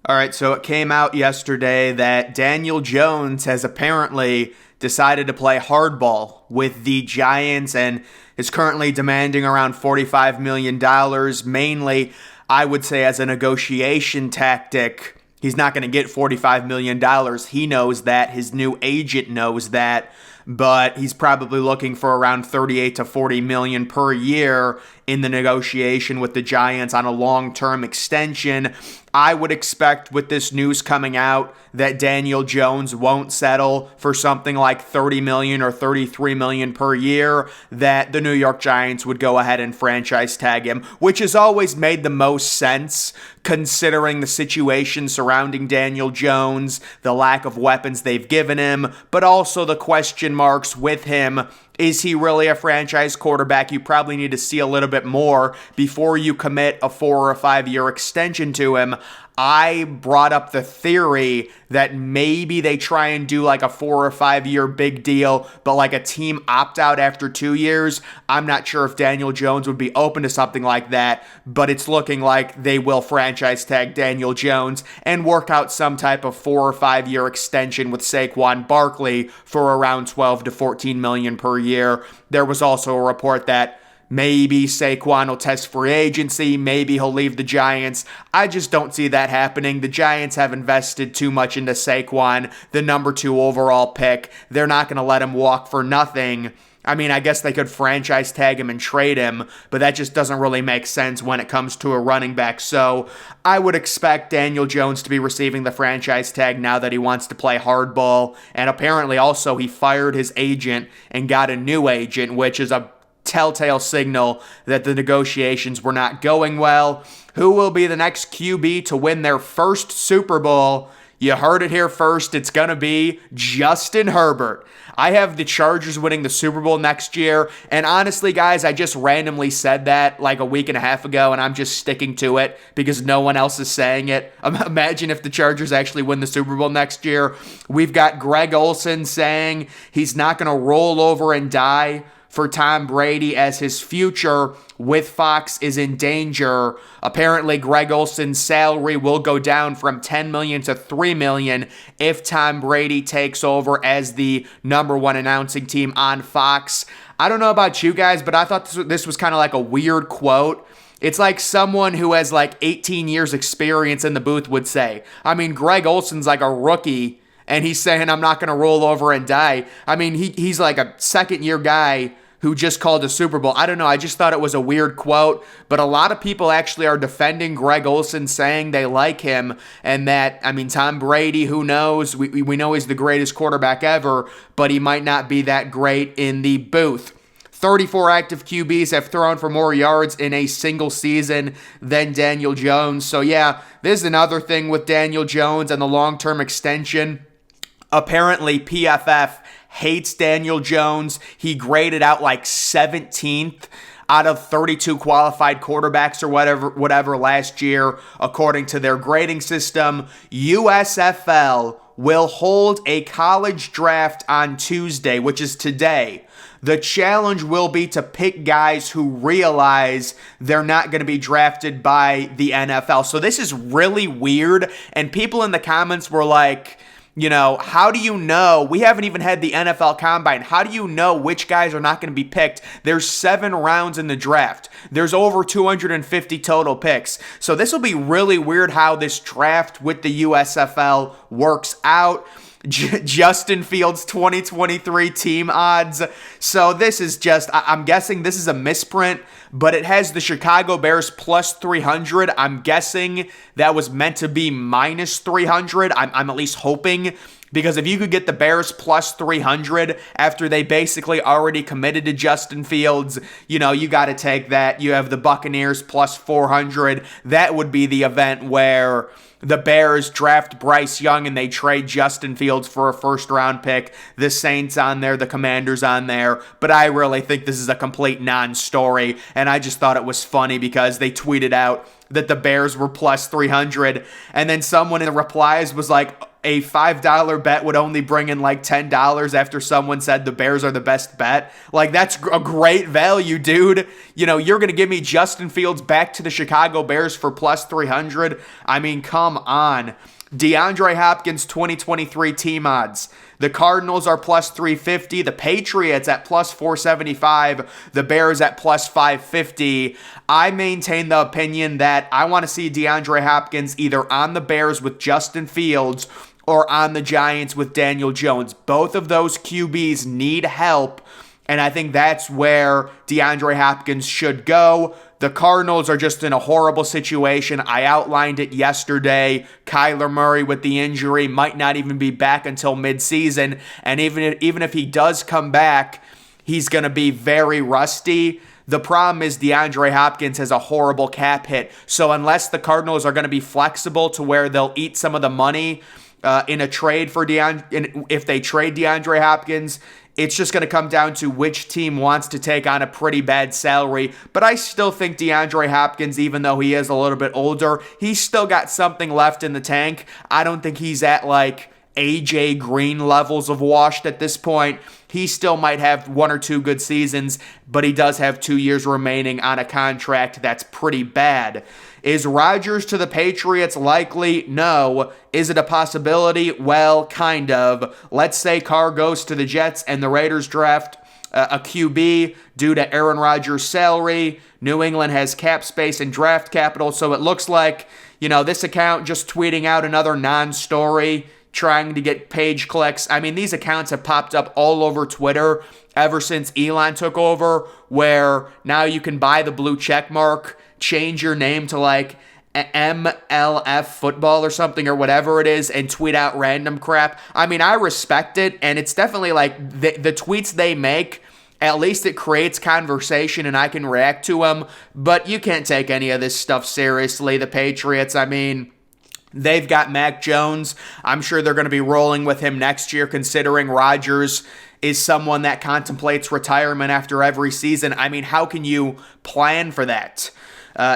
All right, so it came out yesterday that Daniel Jones has apparently decided to play hardball with the Giants and is currently demanding around $45 million, mainly, I would say, as a negotiation tactic. He's not going to get $45 million. He knows that. His new agent knows that. But he's probably looking for around 38 to 40 million per year in the negotiation with the Giants on a long-term extension. I would expect with this news coming out that Daniel Jones won't settle for something like 30 million or 33 million per year, that the New York Giants would go ahead and franchise tag him, which has always made the most sense considering the situation surrounding Daniel Jones, the lack of weapons they've given him, but also the question marks with him. Is he really a franchise quarterback? You probably need to see a little bit more before you commit a 4 or 5 year extension to him. I brought up the theory that maybe they try and do like a 4 or 5 year big deal, but like a team opt out after 2 years. I'm not sure if Daniel Jones would be open to something like that, but it's looking like they will franchise tag Daniel Jones and work out some type of 4 or 5 year extension with Saquon Barkley for around 12 to 14 million per year. There was also a report that maybe Saquon will test free agency. Maybe he'll leave the Giants. I just don't see that happening. The Giants have invested too much into Saquon, the number 2 overall pick. They're not going to let him walk for nothing. I mean, I guess they could franchise tag him and trade him, but that just doesn't really make sense when it comes to a running back. So I would expect Daniel Jones to be receiving the franchise tag now that he wants to play hardball. And apparently also he fired his agent and got a new agent, which is a telltale signal that the negotiations were not going well. Who will be the next QB to win their first Super Bowl? You heard it here first. It's going to be Justin Herbert. I have the Chargers winning the Super Bowl next year. And honestly, guys, I just randomly said that like a week and a half ago, and I'm just sticking to it because no one else is saying it. Imagine if the Chargers actually win the Super Bowl next year. We've got Greg Olsen saying he's not going to roll over and die for Tom Brady as his future with Fox is in danger. Apparently, Greg Olsen's salary will go down from $10 million to $3 million if Tom Brady takes over as the number 1 announcing team on Fox. I don't know about you guys, but I thought this was kind of like a weird quote. It's like someone who has like 18 years experience in the booth would say. I mean, Greg Olsen's like a rookie, and he's saying, I'm not going to roll over and die. I mean, he's like a second-year guy who just called a Super Bowl. I don't know. I just thought it was a weird quote, but a lot of people actually are defending Greg Olsen, saying they like him, and that, I mean, Tom Brady, who knows? We know he's the greatest quarterback ever, but he might not be that great in the booth. 34 active QBs have thrown for more yards in a single season than Daniel Jones. So yeah, this is another thing with Daniel Jones and the long-term extension. Apparently, PFF hates Daniel Jones. He graded out like 17th out of 32 qualified quarterbacks or whatever last year, according to their grading system. USFL will hold a college draft on Tuesday, which is today. The challenge will be to pick guys who realize they're not going to be drafted by the NFL. So this is really weird, and people in the comments were like, you know, how do you know? We haven't even had the NFL Combine. How do you know which guys are not going to be picked? There's 7 rounds in the draft. There's over 250 total picks. So this will be really weird how this draft with the USFL works out. Justin Fields 2023 team odds. So this is just, I'm guessing this is a misprint, but it has the Chicago Bears plus 300. I'm guessing that was meant to be minus 300. I'm at least hoping, because if you could get the Bears plus 300 after they basically already committed to Justin Fields, you know, you got to take that. You have the Buccaneers plus 400. That would be the event where the Bears draft Bryce Young and they trade Justin Fields for a first-round pick. The Saints on there, the Commanders on there. But I really think this is a complete non-story, and I just thought it was funny because they tweeted out that the Bears were plus 300, and then someone in the replies was like, a $5 bet would only bring in like $10 after someone said the Bears are the best bet. Like, that's a great value, dude. You know, you're going to give me Justin Fields back to the Chicago Bears for plus 300. I mean, come on. DeAndre Hopkins 2023 team odds. The Cardinals are plus 350. The Patriots at plus 475. The Bears at plus 550. I maintain the opinion that I want to see DeAndre Hopkins either on the Bears with Justin Fields or on the Giants with Daniel Jones. Both of those QBs need help, and I think that's where DeAndre Hopkins should go. The Cardinals are just in a horrible situation. I outlined it yesterday. Kyler Murray with the injury might not even be back until midseason. And even if he does come back, he's going to be very rusty. The problem is DeAndre Hopkins has a horrible cap hit. So unless the Cardinals are going to be flexible to where they'll eat some of the money in a trade for if they trade DeAndre Hopkins, it's just going to come down to which team wants to take on a pretty bad salary. But I still think DeAndre Hopkins, even though he is a little bit older, he's still got something left in the tank. I don't think he's at like AJ Green levels of washed at this point. He still might have one or two good seasons, but he does have 2 years remaining on a contract that's pretty bad. Is Rodgers to the Patriots likely? No. Is it a possibility? Well, kind of. Let's say Carr goes to the Jets and the Raiders draft a QB due to Aaron Rodgers' salary. New England has cap space and draft capital, so it looks like, you know, this account just tweeting out another non-story, trying to get page clicks. I mean, these accounts have popped up all over Twitter ever since Elon took over, where now you can buy the blue check mark, change your name to like MLF football or something or whatever it is, and tweet out random crap. I mean, I respect it, and it's definitely like the tweets they make, at least it creates conversation and I can react to them, but you can't take any of this stuff seriously. The Patriots, I mean, they've got Mac Jones. I'm sure they're going to be rolling with him next year, considering Rodgers is someone that contemplates retirement after every season. I mean, how can you plan for that?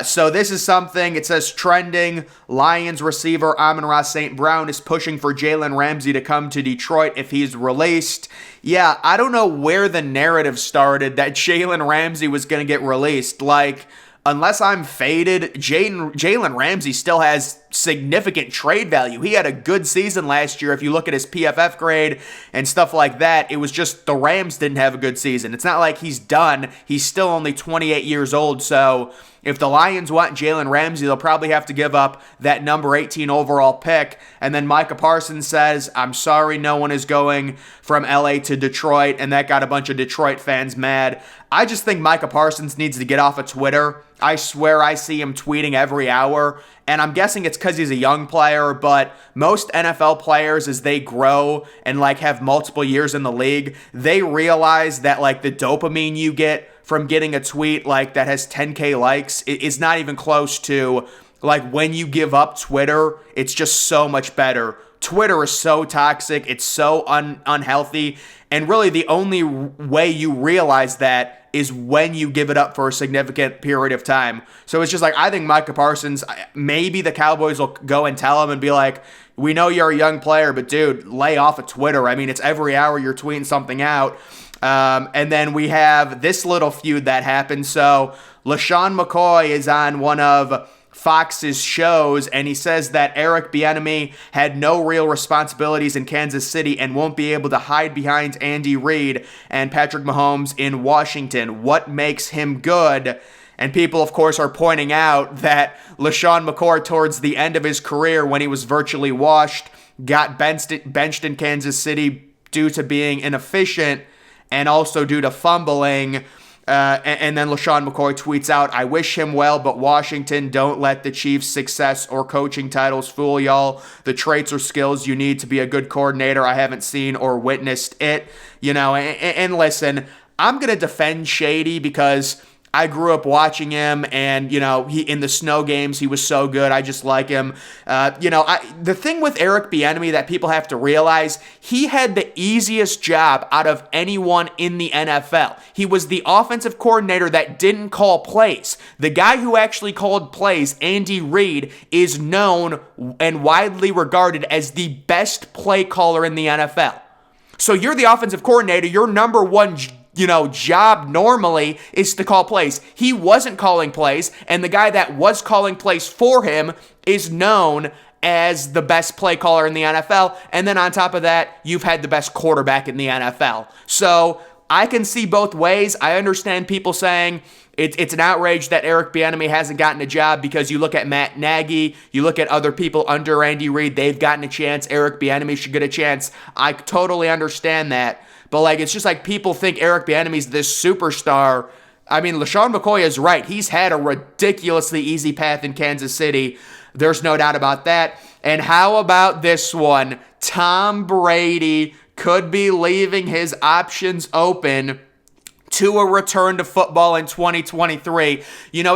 So this is something, it says trending. Lions receiver Amon-Ra St. Brown is pushing for Jalen Ramsey to come to Detroit if he's released. Yeah, I don't know where the narrative started that Jalen Ramsey was going to get released. Like, unless I'm faded, Jalen Ramsey still has significant trade value. He had a good season last year. If you look at his PFF grade and stuff like that, it was just the Rams didn't have a good season. It's not like he's done. He's still only 28 years old. So if the Lions want Jalen Ramsey, they'll probably have to give up that number 18 overall pick. And then Micah Parsons says, I'm sorry, no one is going from LA to Detroit. And that got a bunch of Detroit fans mad. I just think Micah Parsons needs to get off of Twitter. I swear I see him tweeting every hour. And I'm guessing it's because he's a young player, but most NFL players, as they grow and like have multiple years in the league, they realize that like the dopamine you get from getting a tweet like that has 10K likes is not even close to like when you give up Twitter. It's just so much better. Twitter is so toxic. It's so unhealthy. And really the only way you realize that is when you give it up for a significant period of time. So it's just like, I think Micah Parsons, maybe the Cowboys will go and tell him and be like, we know you're a young player, but dude, lay off of Twitter. I mean, it's every hour you're tweeting something out. And then we have this little feud that happened. So LeSean McCoy is on one of Fox's shows, and he says that Eric Bieniemy had no real responsibilities in Kansas City and won't be able to hide behind Andy Reid and Patrick Mahomes in Washington. What makes him good? And people, of course, are pointing out that LeSean McCoy, towards the end of his career, when he was virtually washed, got benched in Kansas City due to being inefficient and also due to fumbling. And then LeSean McCoy tweets out, I wish him well, but Washington, don't let the Chiefs' success or coaching titles fool y'all. The traits or skills you need to be a good coordinator, I haven't seen or witnessed it. You know, and listen, I'm going to defend Shady because I grew up watching him, and he in the snow games he was so good. I just like him. The thing with Eric Bieniemy that people have to realize, he had the easiest job out of anyone in the NFL. He was the offensive coordinator that didn't call plays. The guy who actually called plays, Andy Reid, is known and widely regarded as the best play caller in the NFL. So you're the offensive coordinator. Your number one job normally is to call plays. He wasn't calling plays, and the guy that was calling plays for him is known as the best play caller in the NFL. And then on top of that, you've had the best quarterback in the NFL. So I can see both ways. I understand people saying it's an outrage that Eric Bieniemy hasn't gotten a job, because you look at Matt Nagy, you look at other people under Andy Reid, they've gotten a chance. Eric Bieniemy should get a chance. I totally understand that. But it's just like people think Eric Bieniemy's this superstar. I mean, LeSean McCoy is right. He's had a ridiculously easy path in Kansas City. There's no doubt about that. And how about this one? Tom Brady could be leaving his options open to a return to football in 2023.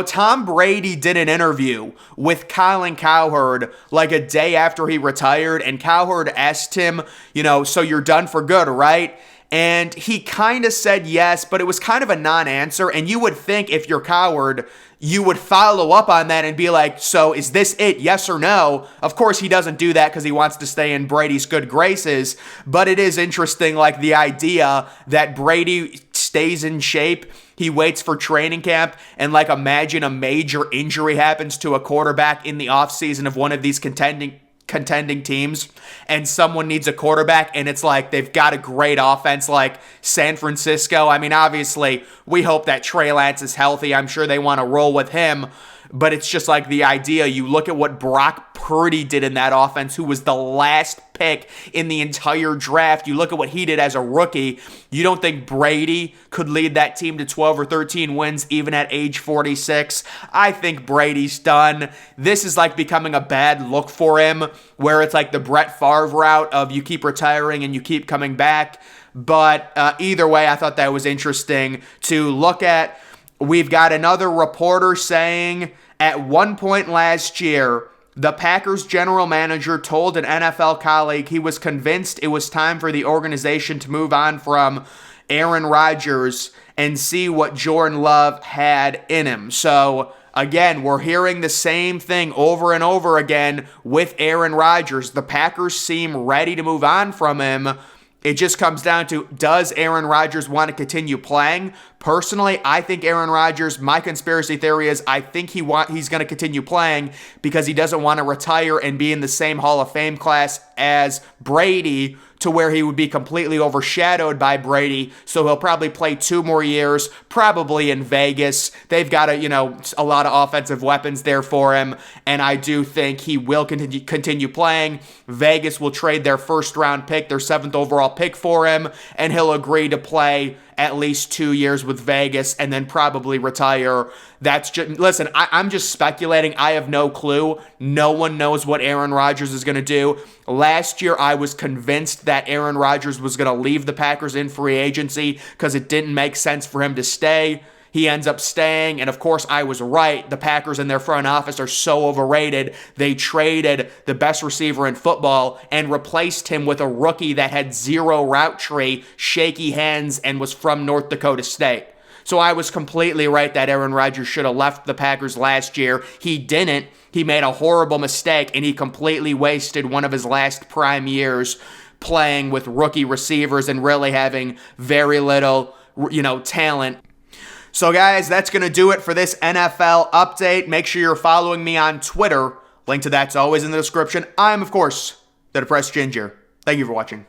Tom Brady did an interview with Colin Cowherd a day after he retired, and Cowherd asked him, so you're done for good, right? And he kind of said yes, but it was kind of a non-answer. And you would think if you're Cowherd, you would follow up on that and be like, so is this it? Yes or no? Of course, he doesn't do that because he wants to stay in Brady's good graces. But it is interesting, the idea that Brady stays in shape. He waits for training camp, and imagine a major injury happens to a quarterback in the offseason of one of these contending teams, and someone needs a quarterback, and it's they've got a great offense like San Francisco. I mean, obviously, we hope that Trey Lance is healthy. I'm sure they want to roll with him, but it's just the idea. You look at what Brock Purdy did in that offense, who was the last pick in the entire draft. You look at what he did as a rookie. You don't think Brady could lead that team to 12 or 13 wins even at age 46? I think Brady's done. This is becoming a bad look for him, where it's the Brett Favre route of you keep retiring and you keep coming back. But either way, I thought that was interesting to look at. We've got another reporter saying at one point last year, the Packers general manager told an NFL colleague he was convinced it was time for the organization to move on from Aaron Rodgers and see what Jordan Love had in him. So again, we're hearing the same thing over and over again with Aaron Rodgers. The Packers seem ready to move on from him. It just comes down to, does Aaron Rodgers want to continue playing? Personally, I think Aaron Rodgers, my conspiracy theory is I think he's going to continue playing because he doesn't want to retire and be in the same Hall of Fame class as Brady, to where he would be completely overshadowed by Brady. So he'll probably play 2 more years, probably in Vegas. They've got a lot of offensive weapons there for him, and I do think he will continue playing. Vegas will trade their first round pick, their 7th overall pick for him, and he'll agree to play at least 2 years with Vegas and then probably retire. That's just, listen, I'm just speculating. I have no clue. No one knows what Aaron Rodgers is going to do. Last year, I was convinced that Aaron Rodgers was going to leave the Packers in free agency because it didn't make sense for him to stay. He ends up staying, and of course, I was right. The Packers and their front office are so overrated. They traded the best receiver in football and replaced him with a rookie that had 0 route tree, shaky hands, and was from North Dakota State. So I was completely right that Aaron Rodgers should have left the Packers last year. He didn't. He made a horrible mistake, and he completely wasted one of his last prime years playing with rookie receivers and really having very little, talent. So guys, that's going to do it for this NFL update. Make sure you're following me on Twitter. Link to that's always in the description. I'm, of course, the Depressed Ginger. Thank you for watching.